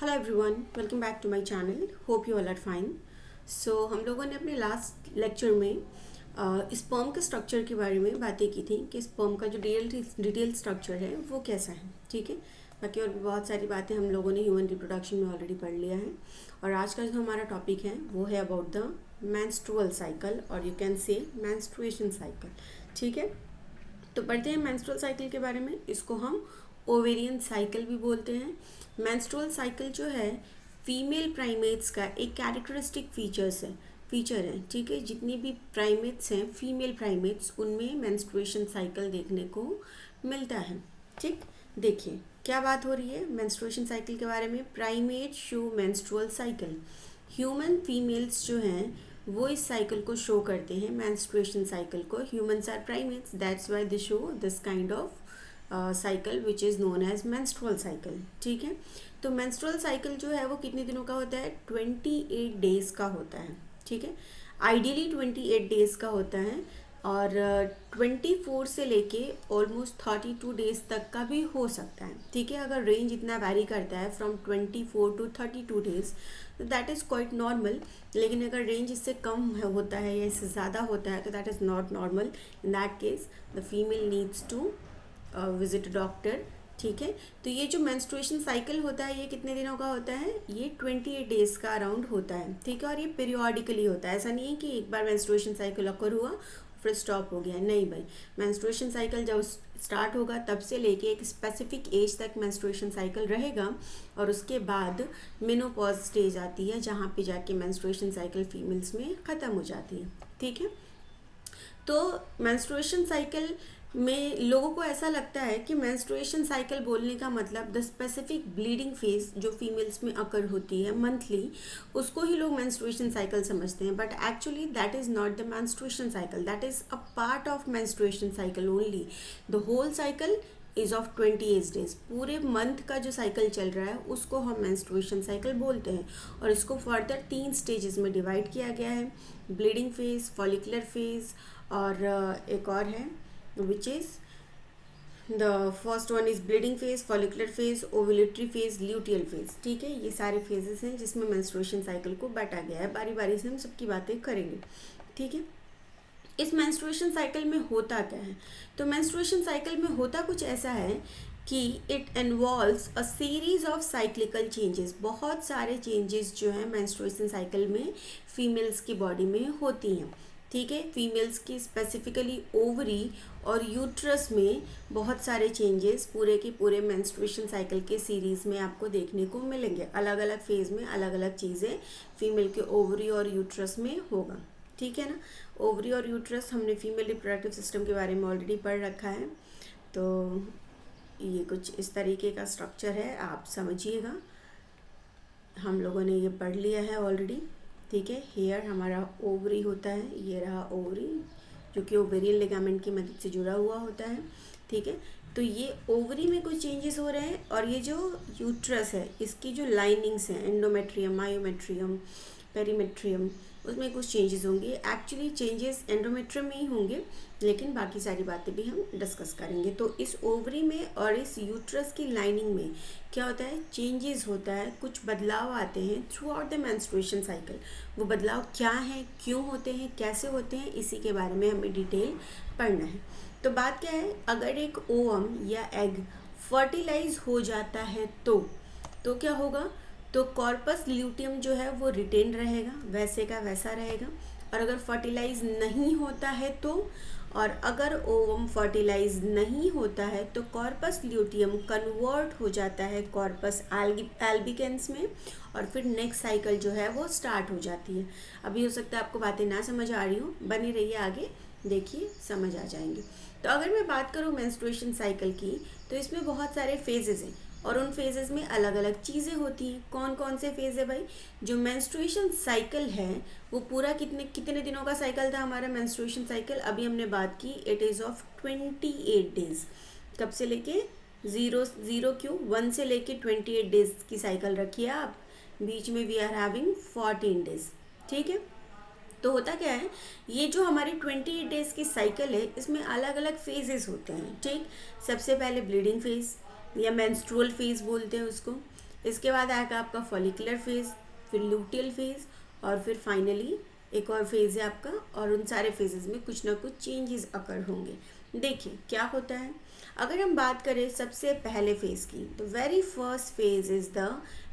Hello everyone, welcome back to my channel. Hope you all are fine. So हम लोगों ने अपने last lecture में स्पर्म के स्ट्रक्चर के बारे में बातें की थी कि स्पर्म का जो डिटेल स्ट्रक्चर है वो कैसा है। ठीक है, बाकी और भी बहुत सारी बातें हम लोगों ने ह्यूमन रिप्रोडक्शन में ऑलरेडी पढ़ लिया है। और आज का जो हमारा टॉपिक है वो है अबाउट द मेंस्ट्रुअल साइकिल, और you can say menstruation cycle. ठीक है, तो पढ़ते हैं मेंस्ट्रुअल साइकिल के बारे में। इसको हम ओवेरियन साइकिल भी बोलते हैं। मेंस्ट्रुअल साइकिल जो है फीमेल प्राइमेट्स का एक कैरेक्टरिस्टिक फीचर है। ठीक है, जितनी भी प्राइमेट्स हैं फीमेल प्राइमेट्स, उनमें मेंस्ट्रुएशन साइकिल देखने को मिलता है। ठीक, देखिए क्या बात हो रही है मेंस्ट्रुएशन साइकिल के बारे में। Primate show menstrual cycle. Human females जो हैं वो इस साइकिल को शो करते हैं, मेंस्ट्रुएशन साइकिल को। Humans are primates, that's why they show this kind of cycle which is known as menstrual cycle. ठीक है, तो मेंस्ट्रुअल साइकिल जो है वो कितने दिनों का होता है? 28 डेज़ का होता है। ठीक है, आइडियली 28 डेज़ का होता है, और 24 से लेके ऑलमोस्ट 32 डेज़ तक का भी हो सकता है। ठीक है, अगर रेंज इतना वैरी करता है फ्रॉम 24 टू 32 डेज़ तो दैट इज़ क्वाइट नॉर्मल। लेकिन अगर रेंज इससे कम होता है या इससे ज़्यादा होता है तो that is not normal. In that case the female needs to visit doctor. ठीक है, तो ये जो मेंस्ट्रुएशन साइकिल होता है ये कितने दिनों का होता है? ये 28 डेज़ का अराउंड होता है। ठीक है, और ये पीरियोडिकली होता है। ऐसा नहीं है कि एक बार मेंस्ट्रुएशन साइकिल अकर हुआ फिर स्टॉप हो गया। नहीं भाई, मेंस्ट्रुएशन साइकिल जब स्टार्ट होगा तब से लेके एक स्पेसिफिक एज तक मेंस्ट्रुएशन साइकिल रहेगा, और उसके बाद मेनोपॉज स्टेज आती है जहाँ पे जाके मेंस्ट्रुएशन साइकिल फीमेल्स में ख़त्म हो जाती है। ठीक है, तो मेंस्ट्रुएशन साइकिल में लोगों को ऐसा लगता है कि मेंस्ट्रुएशन साइकिल बोलने का मतलब द स्पेसिफिक ब्लीडिंग फेज जो फीमेल्स में अकर होती है मंथली, उसको ही लोग मेंस्ट्रुएशन साइकिल समझते हैं। But actually that is not the menstruation cycle, that is a part of menstruation cycle only. The whole cycle is of 28 days. पूरे मंथ का जो साइकिल चल रहा है उसको हम मेंस्ट्रुएशन साइकिल बोलते हैं, और इसको फर्दर 3 स्टेजेस में डिवाइड किया गया है: ब्लीडिंग फेज, फॉलिकुलर फेज, और एक और है which is the first one is bleeding phase, follicular phase, ovulatory phase, luteal phase। ठीक है, ये सारे फेजेस हैं जिसमें मेंस्ट्रुएशन साइकिल को बांटा गया है। बारी बारी से हम सबकी बातें करेंगे। ठीक है, इस मेंस्ट्रुएशन साइकिल में होता क्या है? तो मेंस्ट्रुएशन साइकिल में होता कुछ ऐसा है कि it involves a series of cyclical changes. बहुत सारे चेंजेस जो हैं मेंस्ट्रुएशन साइकिल में फीमेल्स की बॉडी में होती हैं। ठीक है, फीमेल्स की स्पेसिफिकली ओवरी और यूट्रस में बहुत सारे चेंजेस पूरे के पूरे मेंस्ट्रुएशन साइकिल के सीरीज़ में आपको देखने को मिलेंगे। अलग अलग फेज़ में अलग अलग चीज़ें फीमेल के ओवरी और यूट्रस में होगा। ठीक है ना, ओवरी और यूट्रस हमने फीमेल रिप्रोडक्टिव सिस्टम के बारे में ऑलरेडी पढ़ रखा है, तो ये कुछ इस तरीके का स्ट्रक्चर है, आप समझिएगा। हम लोगों ने ये पढ़ लिया है ऑलरेडी। ठीक है, हेयर हमारा ओवरी होता है, ये रहा ओवरी जो कि ओवेरियन लिगामेंट की मदद से जुड़ा हुआ होता है। ठीक है, तो ये ओवरी में कुछ चेंजेस हो रहे हैं, और ये जो यूट्रस है इसकी जो लाइनिंग्स हैं, एंडोमेट्रियम, मायोमेट्रियम, पेरीमेट्रियम, उसमें कुछ चेंजेस होंगे। एक्चुअली चेंजेस एंडोमेट्रियम में ही होंगे, लेकिन बाकी सारी बातें भी हम डिस्कस करेंगे। तो इस ओवरी में और इस यूट्रस की लाइनिंग में क्या होता है? चेंजेस होता है, कुछ बदलाव आते हैं through out the menstruation cycle. वो बदलाव क्या है, क्यों होते हैं, कैसे होते हैं, इसी के बारे में हमें डिटेल पढ़ना है। तो बात क्या है, अगर एक ओवम या एग फर्टिलाइज हो जाता है तो क्या होगा? तो कॉर्पस ल्यूटियम जो है वो रिटेन रहेगा, वैसे का वैसा रहेगा। और अगर फर्टिलाइज नहीं होता है और अगर ओवम फर्टिलाइज नहीं होता है तो कॉर्पस ल्यूटियम कन्वर्ट हो जाता है कॉर्पस एल्बिकेंस में, और फिर नेक्स्ट साइकिल जो है वो स्टार्ट हो जाती है। अभी हो सकता है आपको बातें ना समझ आ रही हो, बनी रहिए आगे, देखिए समझ आ जाएंगे। तो अगर मैं बात करूँ मेंस्ट्रुएशन साइकिल की, तो इसमें बहुत सारे फेजेस हैं, और उन फेजेस में अलग अलग चीज़ें होती हैं। कौन कौन से फेज़ है भाई? जो मेंस्ट्रुएशन साइकिल है वो पूरा कितने दिनों का साइकिल था हमारा मेंस्ट्रुएशन साइकिल? अभी हमने बात की, इट इज़ ऑफ 28 डेज़। कब से लेके 1 से लेके 28 डेज़ की साइकिल रखिए आप। बीच में वी आर हैविंग 14 डेज़। ठीक है, तो होता क्या है, ये जो हमारी 28 डेज़ की साइकिल है इसमें अलग अलग फेजेस होते हैं। ठीक, सबसे पहले ब्लीडिंग फेज या मेंस्ट्रुअल फेज बोलते हैं उसको। इसके बाद आएगा आपका फॉलिकुलर फेज, फिर लूटियल फेज, और फिर फाइनली एक और फेज है आपका, और उन सारे फेजेस में कुछ ना कुछ चेंजेस अकर होंगे। देखिए क्या होता है, अगर हम बात करें सबसे पहले फेज की, तो very first phase is the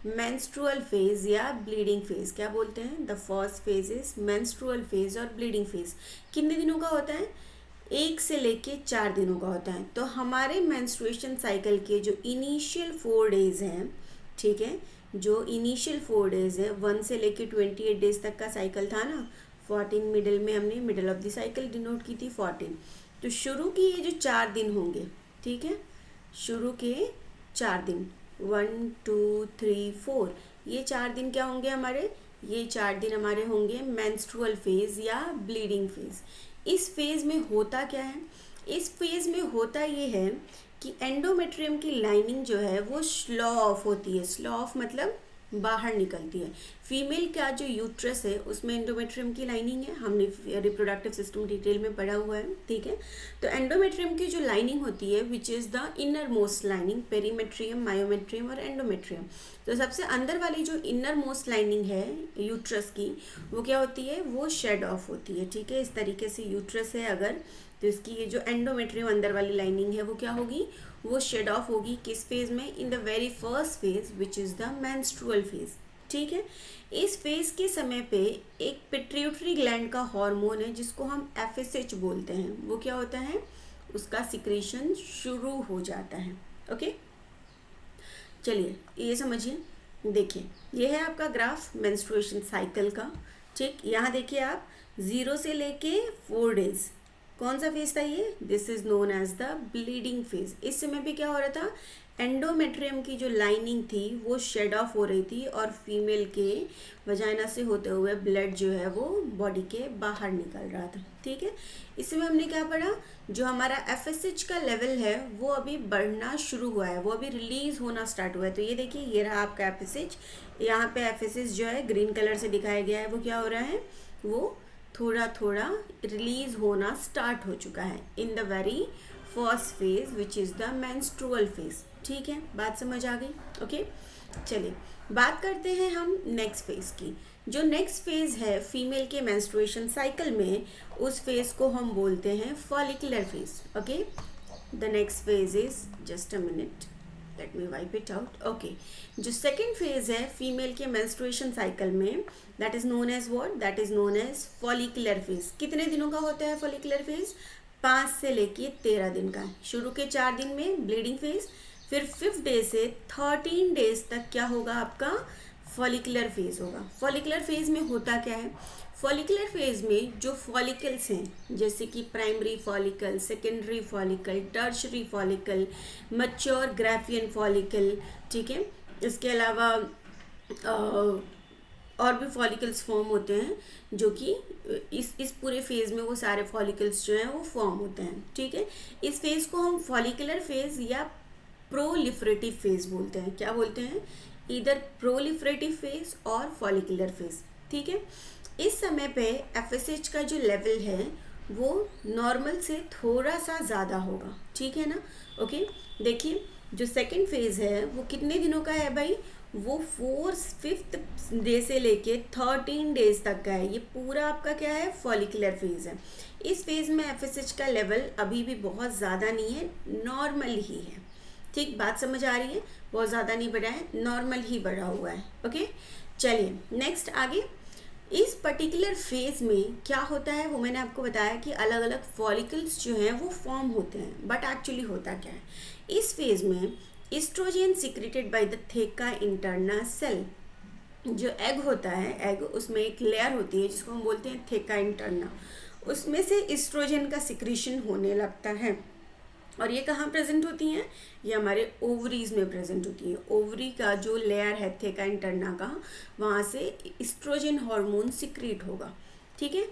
menstrual phase या ब्लीडिंग फेज। क्या बोलते हैं, the first phase is menstrual phase और ब्लीडिंग फेज। कितने दिनों का होता है, 1 से लेके 4 दिनों का होता है। तो हमारे मेंस्ट्रुएशन साइकिल के जो इनिशियल 4 डेज हैं, ठीक है, जो इनिशियल 4 डेज है, 1 से लेके 28 डेज तक का साइकिल था ना, 14 मिडिल में हमने middle of the cycle denote की थी 14। तो शुरू की ये जो 4 दिन होंगे, ठीक है, शुरू के 4 दिन 1 2 3 4, ये 4 दिन क्या होंगे हमारे, ये 4 दिन हमारे होंगे मेंस्ट्रुअल फेज या ब्लीडिंग फेज। इस फेज में होता क्या है, इस फेज में होता ये है कि एंडोमेट्रियम की लाइनिंग जो है वो स्लो ऑफ होती है। स्लो ऑफ मतलब बाहर निकलती है। फीमेल का जो यूट्रस है उसमें एंडोमेट्रियम की लाइनिंग है, हमने रिप्रोडक्टिव सिस्टम डिटेल में पढ़ा हुआ है, ठीक है। तो एंडोमेट्रियम की जो लाइनिंग होती है which is the inner most lining, perimetrium, myometrium और एंडोमेट्रियम। तो सबसे अंदर वाली जो इनर मोस्ट लाइनिंग है यूट्रस की, वो क्या होती है, वो शेड ऑफ होती है, ठीक है। इस तरीके से यूट्रस है अगर, तो इसकी ये जो एंडोमेट्रियम अंदर वाली लाइनिंग है वो क्या होगी, वो शेड ऑफ होगी। किस फेज में, in the very first phase which is the menstrual phase, ठीक है। इस फेज के समय पे एक पिट्यूटरी ग्लैंड का हार्मोन है जिसको हम FSH बोलते हैं, वो क्या होता है, उसका सिक्रीशन शुरू हो जाता है। ओके, चलिए ये समझिए। देखिए ये है आपका ग्राफ मेंस्ट्रुएशन साइकिल का, ठीक। यहाँ देखिए आप 0 से लेके 4 डेज, कौन सा फेज था ये, this is known as the bleeding phase. इस समय भी क्या हो रहा था, एंडोमेट्रियम की जो लाइनिंग थी वो शेड ऑफ हो रही थी और फीमेल के वजाइना से होते हुए ब्लड जो है वो बॉडी के बाहर निकल रहा था, ठीक है। इसमें हमने क्या पढ़ा, जो हमारा FSH का लेवल है वो अभी बढ़ना शुरू हुआ है, वो अभी रिलीज होना स्टार्ट हुआ है। तो ये देखिए ये रहा आपका FSH, यहाँ पे FSH जो है ग्रीन कलर से दिखाया गया है, वो क्या हो रहा है, वो थोड़ा थोड़ा रिलीज होना स्टार्ट हो चुका है in the very first phase which is the menstrual phase, ठीक है। बात समझ आ गई, ओके। चलिए बात करते हैं हम नेक्स्ट फेज की। जो नेक्स्ट फेज है फीमेल के मेंस्ट्रुएशन साइकिल में, उस फेज को हम बोलते हैं follicular phase, okay. The next phase is, just a minute, let me wipe it out, okay. जो सेकेंड फेज है फीमेल के मेंस्ट्रुएशन साइकिल में, that is known as what, that is known as follicular phase. कितने दिनों का होता है follicular phase, 5 से लेके 13 दिन का। शुरू के 4 दिन में ब्लीडिंग फेज, फिर 5th डे से 13 डेज तक क्या होगा आपका, फॉलिकुलर फेज होगा। फॉलिकुलर फेज में होता क्या है, फॉलिकुलर फेज में जो फॉलिकल्स हैं जैसे कि primary follicle, secondary follicle, tertiary follicle, mature Graafian follicle, ठीक है, इसके अलावा और भी फॉलिकल्स फॉर्म होते हैं जो कि इस पूरे फेज में वो सारे फॉलिकल्स जो हैं वो फॉर्म होते हैं, ठीक है। इस फेज को हम फॉलिकुलर फेज या प्रोलिफरेटिव फेज बोलते हैं। क्या बोलते हैं, इधर प्रोलिफरेटिव फेज और फॉलिकुलर फेज, ठीक है। इस समय पे FSH का जो लेवल है वो नॉर्मल से थोड़ा सा ज़्यादा होगा, ठीक है ना, ओके। देखिए जो सेकंड फेज है वो कितने दिनों का है भाई, वो 4th डे से लेके 13 डेज तक का है। ये पूरा आपका क्या है, फॉलिकुलर फेज है। इस फेज में FSH का लेवल अभी भी बहुत ज़्यादा नहीं है, नॉर्मल ही है, ठीक। बात समझ आ रही है, बहुत ज़्यादा नहीं बढ़ा है, नॉर्मल ही बढ़ा हुआ है, ओके। चलिए नेक्स्ट आगे। इस पर्टिकुलर फेज में क्या होता है वो मैंने आपको बताया कि अलग अलग फॉलिकल्स जो हैं वो फॉर्म होते हैं, बट एक्चुअली होता क्या है, इस फेज में estrogen secreted by the theca interna cell, जो एग होता है, एग उसमें एक लेयर होती है जिसको हम बोलते हैं थेका इंटरना, उसमें से एस्ट्रोजन का सिक्रीशन होने लगता है। और ये कहाँ प्रेजेंट होती हैं, ये हमारे ओवरीज में प्रेजेंट होती है। ओवरी का जो लेयर है थेका इंटरना का, वहाँ से एस्ट्रोजन हार्मोन सिक्रीट होगा, ठीक है।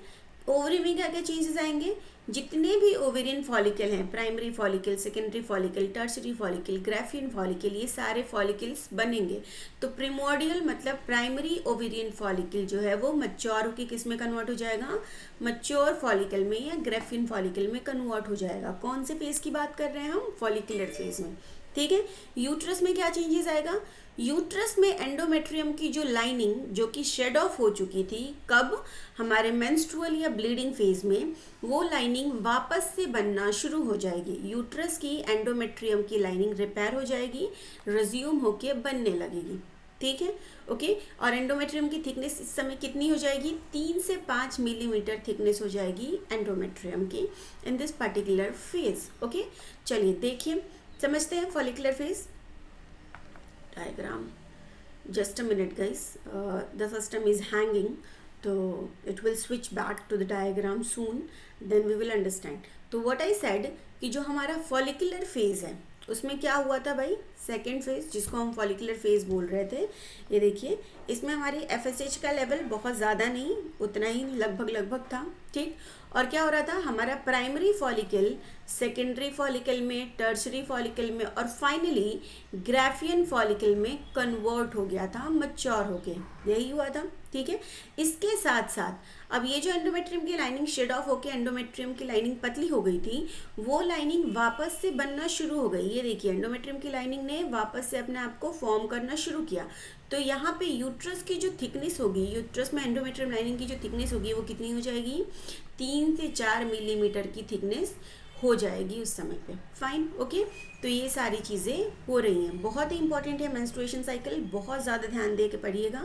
ओवरी में क्या क्या चेंजेस आएंगे, जितने भी ओवेरियन फॉलिकल हैं, primary follicle, secondary follicle, tertiary follicle, Graafian follicle, ये सारे फॉलिकल्स बनेंगे। तो प्रिमोडियल मतलब प्राइमरी ओवेरियन फॉलिकल जो है वो मैच्योर होकर किस में कन्वर्ट हो जाएगा, मैच्योर फॉलिकल में या ग्राफियन फॉलिकल में कन्वर्ट हो जाएगा। कौन से फेज की बात कर रहे हैं हम, फॉलिकुलर फेज में, ठीक है। यूट्रस में क्या चेंजेस आएगा, यूट्रस में एंडोमेट्रियम की जो लाइनिंग जो कि शेड ऑफ हो चुकी थी, कब, हमारे मेंस्ट्रुअल या ब्लीडिंग फेज में, वो लाइनिंग वापस से बनना शुरू हो जाएगी। यूट्रस की एंडोमेट्रियम की लाइनिंग रिपेयर हो जाएगी, रिज्यूम होके बनने लगेगी। ठीक है, ओके। और एंडोमेट्रियम की थिकनेस इस समय कितनी हो जाएगी, 3 से 5 मिलीमीटर थिकनेस हो जाएगी एंडोमेट्रियम की in this particular phase. Okay, चलिए देखिए, समझते हैं follicular phase diagram. Just a minute guys, the system is hanging, so it will switch back to the diagram soon, then we will understand. तो what I said कि जो हमारा follicular phase है उसमें क्या हुआ था भाई, सेकेंड फेज जिसको हम फॉलिकुलर फेज बोल रहे थे, ये देखिए इसमें हमारी एफएसएच का लेवल बहुत ज़्यादा नहीं, उतना ही लगभग था। ठीक, और क्या हो रहा था, हमारा प्राइमरी फॉलिकल सेकेंडरी फॉलिकल में, टर्शरी फॉलिकल में, और फाइनली ग्राफियन फॉलिकल में कन्वर्ट हो गया था, मैच्योर हो गए, यही हुआ था। ठीक है, इसके साथ साथ अब ये जो एंडोमेट्रियम की लाइनिंग शेड ऑफ होकर एंडोमेट्रियम की लाइनिंग पतली हो गई थी, वो लाइनिंग वापस से बनना शुरू हो गई। ये देखिए एंडोमेट्रियम की लाइनिंग ने वापस से अपने आप को फॉर्म करना शुरू किया। तो यहाँ पे यूट्रस की जो थिकनेस होगी, यूट्रस में एंडोमेट्रियम लाइनिंग की जो थिकनेस होगी वो कितनी हो जाएगी, 3 से 4 मिलीमीटर की थिकनेस हो जाएगी उस समय पे। Fine, okay. तो ये सारी चीज़ें हो रही हैं, बहुत ही इंपॉर्टेंट है मेंस्ट्रुएशन साइकिल, बहुत ज़्यादा ध्यान दे के पढ़िएगा।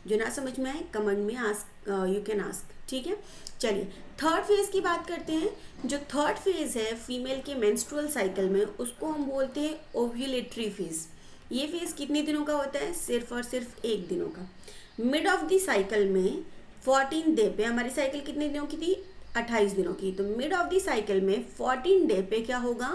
जो ना समझ में आए कमेंट में आस्क, यू कैन आस्क। ठीक है, चलिए थर्ड फेज की बात करते हैं। जो थर्ड फेज है फीमेल के मेंस्ट्रुअल साइकिल में, उसको हम बोलते हैं ओव्यूलेटरी फेज। ये फेज कितने दिनों का होता है, सिर्फ और सिर्फ 1 दिनों का। मिड ऑफ द साइकिल में 14 डे पे, हमारी साइकिल कितने दिनों की थी, 28 दिनों की, तो मिड ऑफ द साइकिल में 14 डे पे क्या होगा,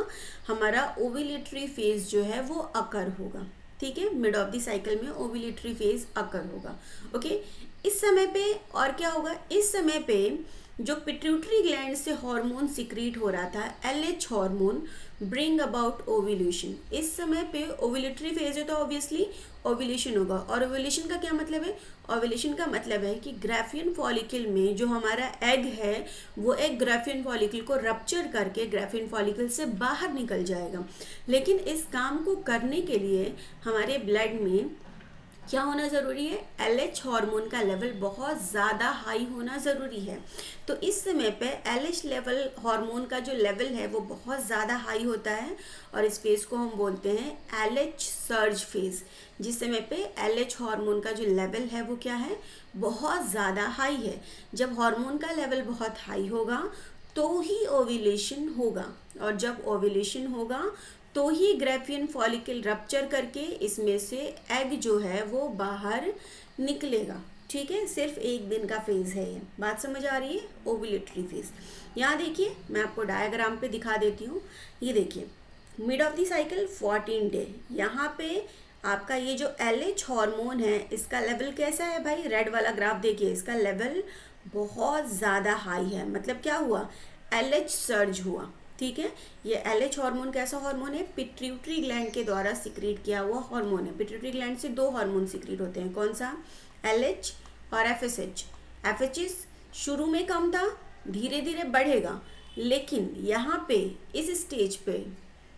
हमारा ओव्यूलेटरी फेज जो है वो अकर होगा। ठीक है, मिड ऑफ द साइकिल में ओव्यूलेटरी फेज अकर होगा। ओके, इस समय पे और क्या होगा, इस समय पे जो पिट्यूटरी ग्लैंड से हार्मोन सिक्रीट हो रहा था, LH hormone, bring about ovulation. इस समय पे ओव्यूलेटरी फेज है तो ऑब्वियसली ओव्यूलेशन होगा। और ओव्यूलेशन का क्या मतलब है, ओव्यूलेशन का मतलब है कि ग्राफियन फॉलिकल में जो हमारा एग है, वो एग ग्राफियन फॉलिकल को रप्चर करके ग्राफियन फॉलिकल से बाहर निकल जाएगा। लेकिन इस काम को करने के लिए हमारे ब्लड में क्या होना ज़रूरी है, एलएच हार्मोन का लेवल बहुत ज़्यादा हाई होना ज़रूरी है। तो इस समय पे एलएच लेवल, हार्मोन का जो लेवल है वो बहुत ज़्यादा हाई होता है, और इस फेज़ को हम बोलते हैं एलएच सर्ज फेज़। जिस समय पे एलएच हार्मोन का जो लेवल है वो क्या है, बहुत ज़्यादा हाई है। जब हार्मोन का लेवल बहुत हाई होगा तो ही ओव्यूलेशन होगा, और जब ओव्यूलेशन होगा तो ही ग्राफियन फॉलिकल रप्चर करके इसमें से एग जो है वो बाहर निकलेगा। ठीक है, सिर्फ 1 दिन का फेज है ये, बात समझ आ रही है, ओव्यूलेटरी फेज। यहाँ देखिए मैं आपको डायग्राम पे दिखा देती हूँ। ये देखिए mid of the cycle 14 day, यहाँ पे आपका ये जो एलएच हार्मोन है इसका लेवल कैसा है भाई, रेड वाला ग्राफ देखिए, इसका लेवल बहुत ज़्यादा हाई है। मतलब क्या हुआ, एलएच सर्ज हुआ। ठीक है, ये एलएच हार्मोन कैसा हार्मोन है, पिट्यूटरी ग्लैंड के द्वारा सिक्रीट किया हुआ हार्मोन है। पिट्यूटरी ग्लैंड से 2 हार्मोन सिक्रीट होते हैं, कौन सा, एलएच और एफएसएच। एफएचएस शुरू में कम था, धीरे धीरे बढ़ेगा, लेकिन यहाँ पे इस स्टेज पे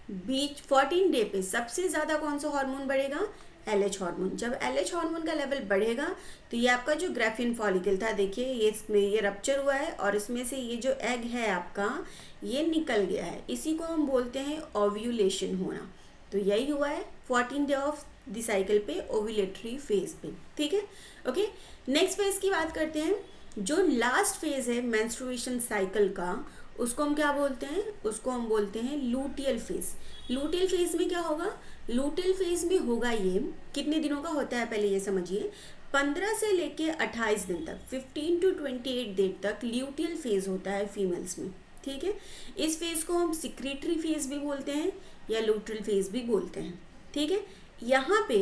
बीच 14 डे पे सबसे ज़्यादा कौन सा हार्मोन बढ़ेगा, एलएच हार्मोन। जब एलएच हार्मोन का लेवल बढ़ेगा तो ये आपका जो ग्राफियन फॉलिकल था, देखिए ये इसमें ये रप्चर हुआ है, और इसमें से ये जो एग है आपका ये निकल गया है, इसी को हम बोलते हैं ओव्यूलेशन होना। तो यही हुआ है 14 डे ऑफ द साइकिल पे, ओव्यूलेटरी फेज पे। ठीक है, ओके। नेक्स्ट फेज की बात करते हैं। जो लास्ट फेज है मेंस्ट्रुएशन साइकिल का, उसको हम क्या बोलते हैं, उसको हम बोलते हैं लूटियल फेज। लूटियल फेज में क्या होगा, लूटियल फेज में होगा ये कितने दिनों का होता है, पहले ये समझिए, 15 से लेके 28 दिन तक, 15 to 28 दिन तक ल्यूटियल फेज होता है फीमेल्स में। ठीक है, इस फेज को हम सिक्रीटरी फेज भी बोलते हैं या लूटियल फेज भी बोलते हैं। ठीक है, यहाँ पे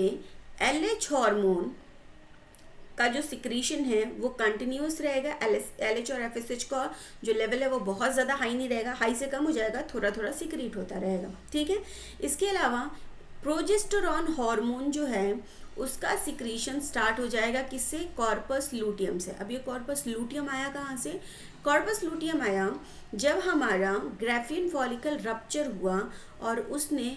एलएच हार्मोन का जो सिक्रीशन है वो कंटिन्यूस रहेगा। एलएच और एफएसएच का जो लेवल है वो बहुत ज़्यादा हाई नहीं रहेगा, हाई से कम हो जाएगा, थोड़ा थोड़ा सिक्रीट होता रहेगा। ठीक है, इसके अलावा प्रोजेस्टेरॉन हार्मोन जो है उसका सिक्रीशन स्टार्ट हो जाएगा किससे, कॉर्पस लूटियम से। अब ये कॉर्पस लूटियम आया कहाँ से, कॉर्पस लूटियम आया जब हमारा ग्राफियन फॉलिकल रप्चर हुआ और उसने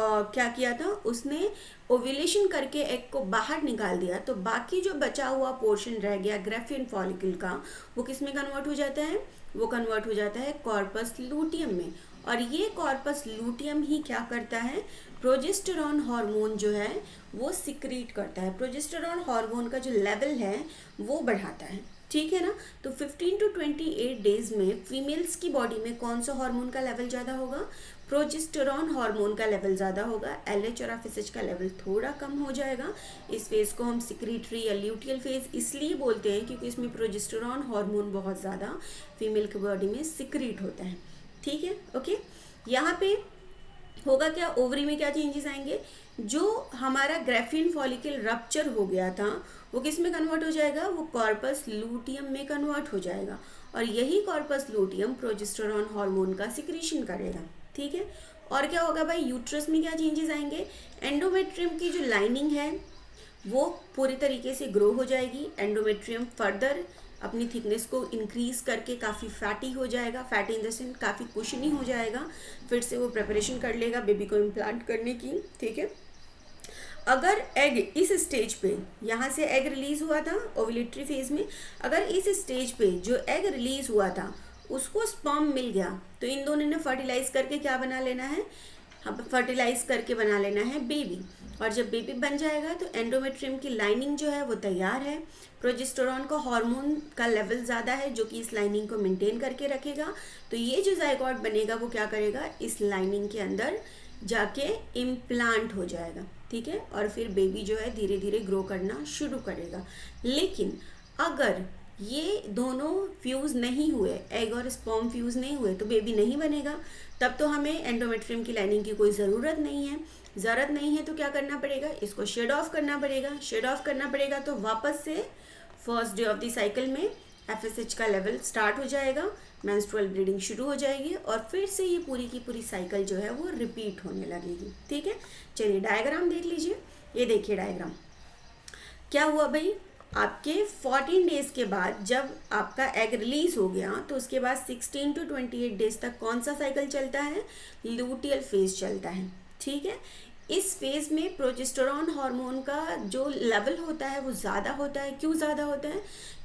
क्या किया था, उसने ओव्यूलेशन करके एग को बाहर निकाल दिया, तो बाकी जो बचा हुआ पोर्शन रह गया ग्राफियन फॉलिकल का, वो किस में कन्वर्ट हो जाता है, वो कन्वर्ट हो जाता है कॉर्पस लूटियम में। और ये कॉर्पस लूटियम ही क्या करता है, प्रोजेस्टेरॉन हार्मोन जो है वो सिक्रीट करता है, प्रोजेस्टेरॉन हार्मोन का जो लेवल है वो बढ़ाता है, ठीक है ना। तो 15 to 28 डेज में फीमेल्स की बॉडी में कौन सा हार्मोन का लेवल ज़्यादा होगा, प्रोजेस्टेरॉन हार्मोन का लेवल ज़्यादा होगा, एलएच और एफएसएच का लेवल थोड़ा कम हो जाएगा। इस फेज़ को हम सिक्रीटरी या ल्यूटियल फेज़ इसलिए बोलते हैं क्योंकि इसमें प्रोजेस्टेरॉन हार्मोन बहुत ज़्यादा फीमेल की बॉडी में सिक्रीट होता है, ठीक है। ओके, यहाँ पे होगा क्या, ओवरी में क्या चेंजेस आएंगे, जो हमारा ग्राफियन फॉलिकल रप्चर हो गया था वो किस में कन्वर्ट हो जाएगा, वो कॉर्पस लूटियम में कन्वर्ट हो जाएगा, और यही कॉर्पस लूटियम प्रोजेस्टेरॉन हार्मोन का सिक्रीशन करेगा, ठीक है। और क्या होगा भाई, यूट्रस में क्या चेंजेस आएंगे, एंडोमेट्रियम की जो लाइनिंग है वो पूरी तरीके से ग्रो हो जाएगी, एंडोमेट्रियम फर्दर अपनी थिकनेस को इंक्रीज करके काफ़ी फैटी हो जाएगा, फैटी इन द सेंस काफ़ी कुशनी हो जाएगा, फिर से वो प्रिपरेशन कर लेगा बेबी को इम्प्लांट करने की, ठीक है। अगर एग इस स्टेज पे, यहाँ से एग रिलीज हुआ था ओव्यूलेटरी फेज में, अगर इस स्टेज पे जो एग रिलीज हुआ था उसको स्पर्म मिल गया, तो इन दोनों ने फर्टिलाइज करके क्या बना लेना है, फर्टिलाइज करके बना लेना है बेबी। और जब बेबी बन जाएगा तो एंडोमेट्रियम की लाइनिंग जो है वो तैयार है, प्रोजेस्टेरॉन का हार्मोन का लेवल ज़्यादा है जो कि इस लाइनिंग को मेंटेन करके रखेगा, तो ये जो जायगोट बनेगा वो क्या करेगा, इस लाइनिंग के अंदर जाके इम्प्लांट हो जाएगा, ठीक है। और फिर बेबी जो है धीरे धीरे ग्रो करना शुरू करेगा। लेकिन अगर ये दोनों फ्यूज़ नहीं हुए, एग और स्पर्म फ्यूज़ नहीं हुए, तो बेबी नहीं बनेगा, तब तो हमें एंडोमेट्रियम की लाइनिंग की कोई ज़रूरत नहीं है। ज़रूरत नहीं है तो क्या करना पड़ेगा, इसको शेड ऑफ करना पड़ेगा, शेड ऑफ करना पड़ेगा तो वापस से first day of the cycle में एफएसएच का लेवल स्टार्ट हो जाएगा, मेंस्ट्रुअल ब्लीडिंग शुरू हो जाएगी, और फिर से ये पूरी की पूरी साइकिल जो है वो रिपीट होने लगेगी, ठीक है। चलिए डायग्राम देख लीजिए, ये देखिए डायग्राम क्या हुआ भाई, आपके 14 डेज के बाद जब आपका एग रिलीज हो गया तो उसके बाद 16 to 28 डेज तक कौन सा साइकिल चलता है, लूटियल फेज चलता है, ठीक है। इस फेज में प्रोजेस्टेरॉन हार्मोन का जो लेवल होता है वो ज़्यादा होता है। क्यों ज़्यादा होता है,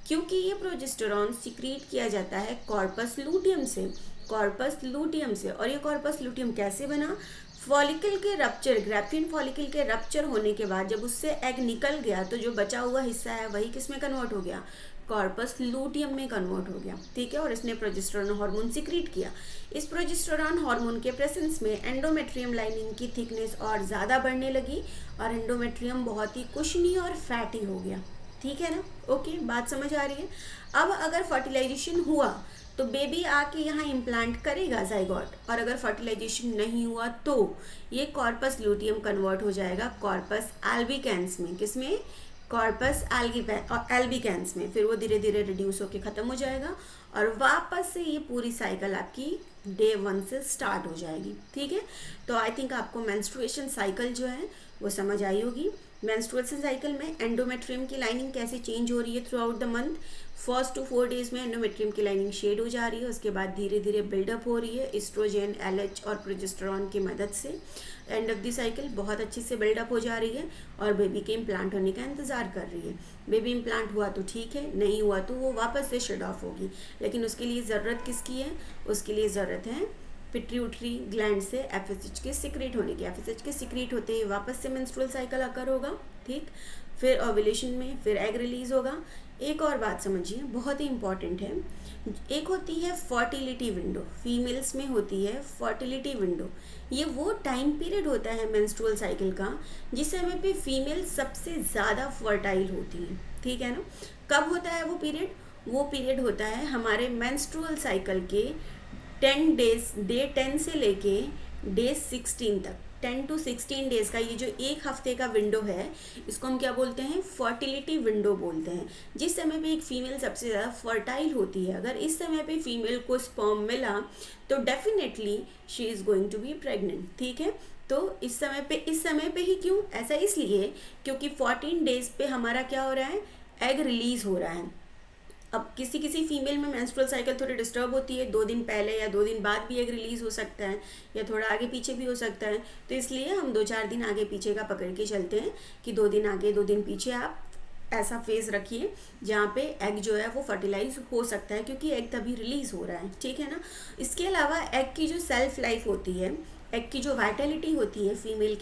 क्योंकि ये प्रोजेस्टेरॉन सिक्रीट किया जाता है कॉर्पस लूटियम से, कॉर्पस लूटियम से। और ये कॉर्पस लूटियम कैसे बना, फॉलिकल के रप्चर, ग्राफियन फॉलिकल के रप्चर होने के बाद जब उससे एग निकल गया तो जो बचा हुआ हिस्सा है वही किस में कन्वर्ट हो गया, कॉर्पस लूटियम में कन्वर्ट हो गया, ठीक है। और इसने प्रोजेस्टेरॉन हार्मोन सिक्रीट किया। इस प्रोजेस्टेरॉन हार्मोन के प्रेजेंस में एंडोमेट्रियम लाइनिंग की थिकनेस और ज़्यादा बढ़ने लगी और एंडोमेट्रियम बहुत ही कुशनी और फैटी हो गया, ठीक है ना। ओके, बात समझ आ रही है। अब अगर फर्टिलाइजेशन हुआ तो बेबी आके यहाँ इम्प्लांट करेगा जाइगोट, और अगर फर्टिलाइजेशन नहीं हुआ तो ये कॉर्पस लूटियम कन्वर्ट हो जाएगा कॉर्पस एल्बिकैंस में, किसमें, कॉर्पस एल्बिकैंस में। फिर वो धीरे धीरे रिड्यूस होकर ख़त्म हो जाएगा और वापस से ये पूरी साइकिल आपकी डे 1 से स्टार्ट हो जाएगी, ठीक है। तो आई थिंक आपको मेंस्ट्रुएशन साइकिल जो है वो समझ आई होगी। मेंस्ट्रुएशन साइकिल में एंडोमेट्रियम की लाइनिंग कैसे चेंज हो रही है throughout the month. First to 4 days में एंडोमेट्रियम की लाइनिंग शेड हो जा रही है, उसके बाद धीरे धीरे बिल्डअप हो रही है एस्ट्रोजन, एलएच और प्रोजेस्टेरॉन की मदद से। एंड ऑफ द साइकिल बहुत अच्छे से बिल्डअप हो जा रही है और बेबी के इम्प्लांट होने का इंतज़ार कर रही है। बेबी इम्प्लांट हुआ तो ठीक है, नहीं हुआ तो वो वापस से शेड ऑफ होगी। लेकिन उसके लिए ज़रूरत किसकी है, उसके लिए ज़रूरत है पिट्यूटरी ग्लैंड से एफएसएच के सिक्रेट होने की। एफएसएच के सिक्रेट होते ही वापस से मेंस्ट्रुअल साइकिल अकर होगा, ठीक। फिर ओव्यूलेशन में फिर एग रिलीज होगा। एक और बात समझिए, बहुत ही इंपॉर्टेंट है। एक होती है फर्टिलिटी विंडो, फीमेल्स में होती है फर्टिलिटी विंडो। ये वो टाइम पीरियड होता है मेंस्ट्रुअल साइकिल का जिस समय पे फीमेल सबसे ज़्यादा फर्टाइल होती है, ठीक है ना। कब होता है वो पीरियड, वो पीरियड होता है हमारे मेंस्ट्रुअल साइकिल के 10 डेज, डे 10 से लेके डे 16 तक, 10 to 16 डेज़ का ये जो एक हफ्ते का विंडो है इसको हम क्या बोलते हैं, फर्टिलिटी विंडो बोलते हैं। जिस समय पे एक फीमेल सबसे ज़्यादा फर्टाइल होती है, अगर इस समय पे फीमेल को स्पर्म मिला तो definitely she is going to be pregnant, ठीक है। तो इस समय पे ही क्यों, ऐसा इसलिए क्योंकि 14 डेज़ पे हमारा क्या हो रहा है, एग रिलीज़ हो रहा है। अब किसी किसी फीमेल में मेंस्ट्रुअल साइकिल थोड़ी डिस्टर्ब होती है, 2 दिन पहले या 2 दिन बाद भी एग रिलीज हो सकता है, या थोड़ा आगे पीछे भी हो सकता है। तो इसलिए हम 2-4 दिन आगे पीछे का पकड़ के चलते हैं कि 2 दिन आगे 2 दिन पीछे आप ऐसा फेज रखिए जहाँ पे एग जो है वो फर्टिलाइज हो सकता है, क्योंकि एग तभी रिलीज हो रहा है, ठीक है ना। इसके अलावा एग की जो सेल्फ लाइफ होती है, एग की जो वाइटलिटी होती है फीमेल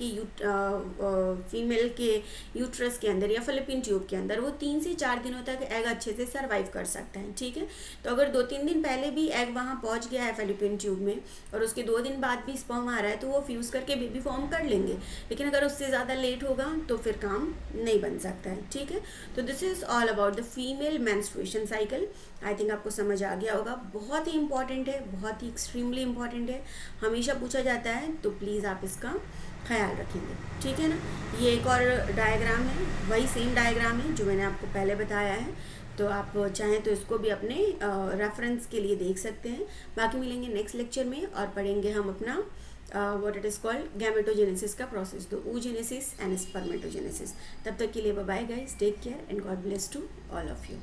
के यूट्रस के अंदर या फिलिपिन ट्यूब के अंदर, वो 3 से 4 दिनों तक एग अच्छे से सर्वाइव कर सकता है, ठीक है। तो अगर 2-3 दिन पहले भी एग वहाँ पहुँच गया है फिलिपिन ट्यूब में और उसके 2 दिन बाद भी स्पर्म आ रहा है, तो वो फ्यूज़ करके बेबी फॉर्म कर लेंगे। लेकिन अगर उससे ज़्यादा लेट होगा तो फिर काम नहीं बन सकता है, ठीक है। तो this is all about the female menstruation cycle. I think आपको समझ आ गया होगा। बहुत ही इंपॉर्टेंट है, बहुत ही एक्सट्रीमली इंपॉर्टेंट है, हमेशा पूछा जाता है, तो प्लीज़ आप इसका ख्याल रखेंगे, ठीक है ना। ये एक और डायग्राम है, वही सेम डायग्राम है जो मैंने आपको पहले बताया है, तो आप चाहें तो इसको भी अपने रेफरेंस के लिए देख सकते हैं। बाकी मिलेंगे नेक्स्ट लेक्चर में और पढ़ेंगे हम अपना what it is called gametogenesis का प्रोसेस, तो oogenesis एंड स्पर्मेटोजेनेसिस। तब तक के लिए bye bye guys, take care and God bless to all of you.